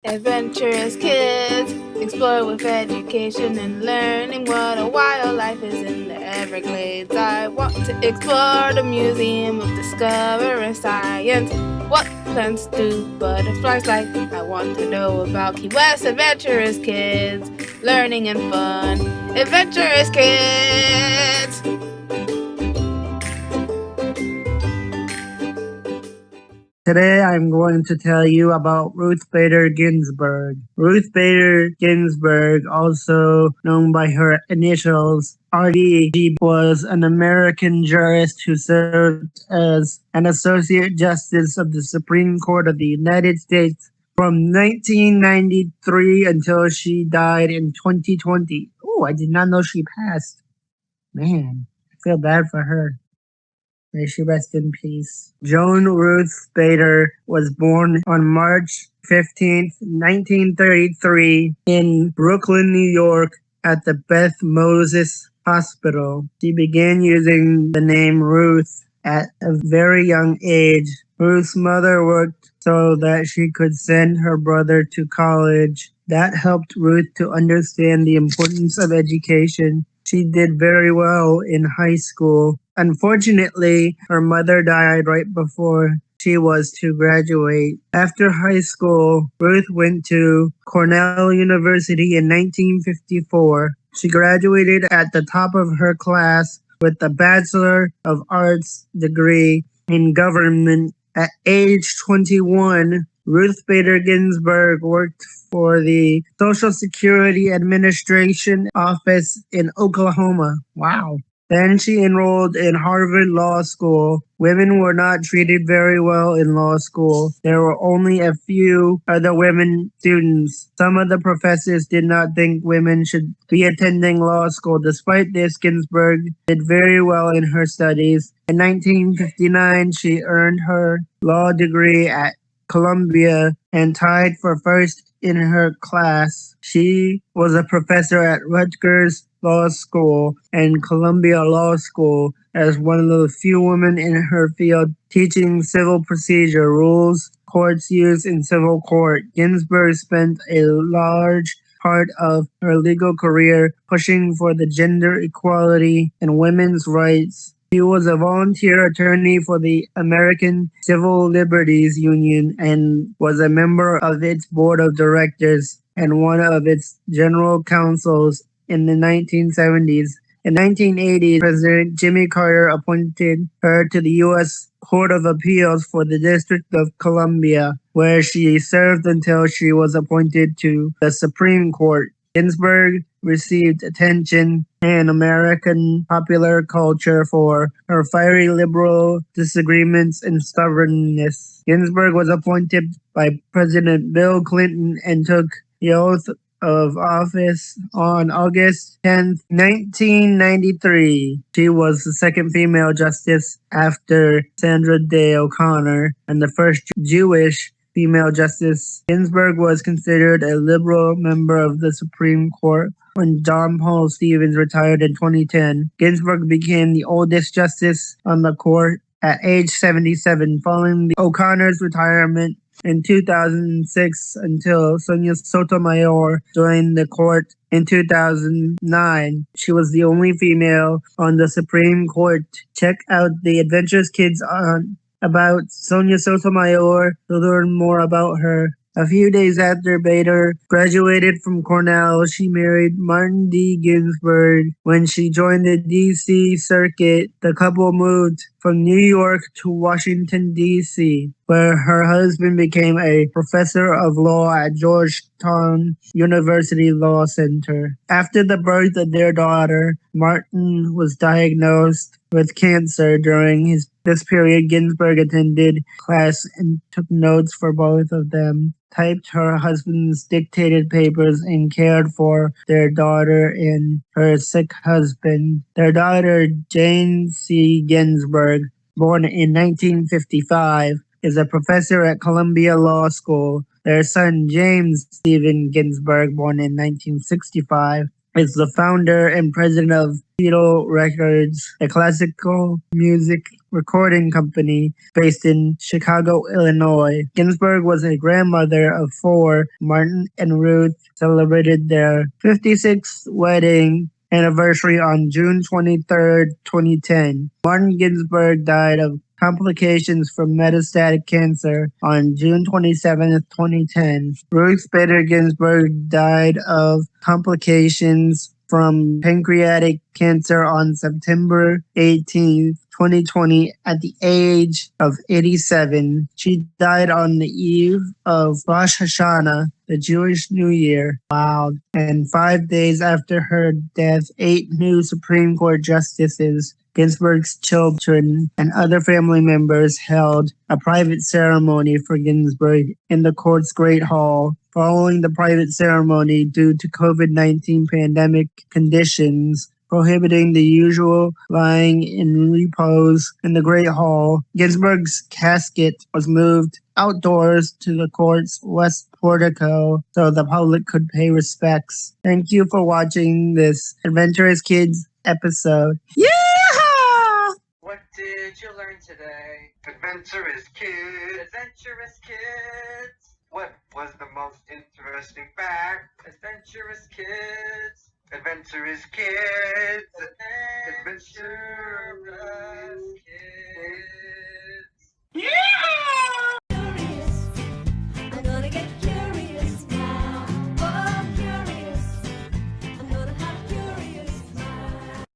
Adventurous kids, explore with education and learning what a wild life is in the Everglades. I want to explore the Museum of Discovery Science. What plants do butterflies like? I want to know about Key West. Adventurous kids, learning and fun. Adventurous kids! Today I'm going to tell you about Ruth Bader Ginsburg. Ruth Bader Ginsburg, also known by her initials RD, was an American jurist who served as an Associate Justice of the Supreme Court of the United States from 1993 until she died in 2020. Oh, I did not know she passed. Man, I feel bad for her. May she rest in peace. Joan Ruth Bader was born on March 15, 1933 in Brooklyn, New York at the Beth Moses Hospital. She began using the name Ruth at a very young age. Ruth's mother worked so that she could send her brother to college. That helped Ruth to understand the importance of education. She did very well in high school. Unfortunately, her mother died right before she was to graduate. After high school, Ruth went to Cornell University in 1954. She graduated at the top of her class with a Bachelor of Arts degree in government. At age 21, Ruth Bader Ginsburg worked for the Social Security Administration office in Oklahoma. Wow. Then she enrolled in Harvard Law School. Women were not treated very well in law school. There were only a few other women students. Some of the professors did not think women should be attending law school. Despite this, Ginsburg did very well in her studies. In 1959, she earned her law degree at Columbia and tied for first in her class. She was a professor at Rutgers Law School and Columbia Law School as one of the few women in her field teaching civil procedure rules courts use in civil court. Ginsburg spent a large part of her legal career pushing for the gender equality and women's rights. She was a volunteer attorney for the American Civil Liberties Union and was a member of its board of directors and one of its general counsels in the 1970s. In 1980, President Jimmy Carter appointed her to the U.S. Court of Appeals for the District of Columbia, where she served until she was appointed to the Supreme Court. Ginsburg received attention in American popular culture for her fiery liberal disagreements and stubbornness. Ginsburg was appointed by President Bill Clinton and took the oath of office on August 10, 1993. She was the second female justice after Sandra Day O'Connor and the first Jewish female justice. Ginsburg was considered a liberal member of the Supreme Court when John Paul Stevens retired in 2010. Ginsburg became the oldest justice on the court at age 77, following the O'Connor's retirement in 2006 until Sonia Sotomayor joined the court in 2009. She was the only female on the Supreme Court. Check out the Adventurous Kids on about Sonia Sotomayor to learn more about her. A few days after Bader graduated from Cornell, she married Martin D. Ginsburg. When she joined the D.C. Circuit, the couple moved from New York to Washington, D.C., where her husband became a professor of law at Georgetown University Law Center. After the birth of their daughter, Martin was diagnosed with cancer. During this period, Ginsburg attended class and took notes for both of them, typed her husband's dictated papers, and cared for their daughter and her sick husband. Their daughter, Jane C. Ginsburg, born in 1955, is a professor at Columbia Law School. Their son, James Stephen Ginsburg, born in 1965, is the founder and president of Beatle Records, a classical music recording company based in Chicago, Illinois. Ginsburg was a grandmother of four. Martin and Ruth celebrated their 56th wedding anniversary on June 23rd, 2010. Martin Ginsburg died of complications from metastatic cancer on June 27th, 2010. Ruth Bader Ginsburg died of complications from pancreatic cancer on September 18th, 2020, at the age of 87. She died on the eve of Rosh Hashanah, the Jewish New Year. Wow. And 5 days after her death, 8 new Supreme Court justices, Ginsburg's children, and other family members held a private ceremony for Ginsburg in the court's Great Hall. Following the private ceremony, due to COVID-19 pandemic conditions prohibiting the usual lying in repose in the Great Hall, Ginsburg's casket was moved outdoors to the court's west portico so the public could pay respects. Thank you for watching this Adventurous Kids episode. Yeah! What did you learn today? Adventurous Kids! Adventurous Kids! What was the most interesting fact? Adventurous Kids! Adventurous Kids! Adventurous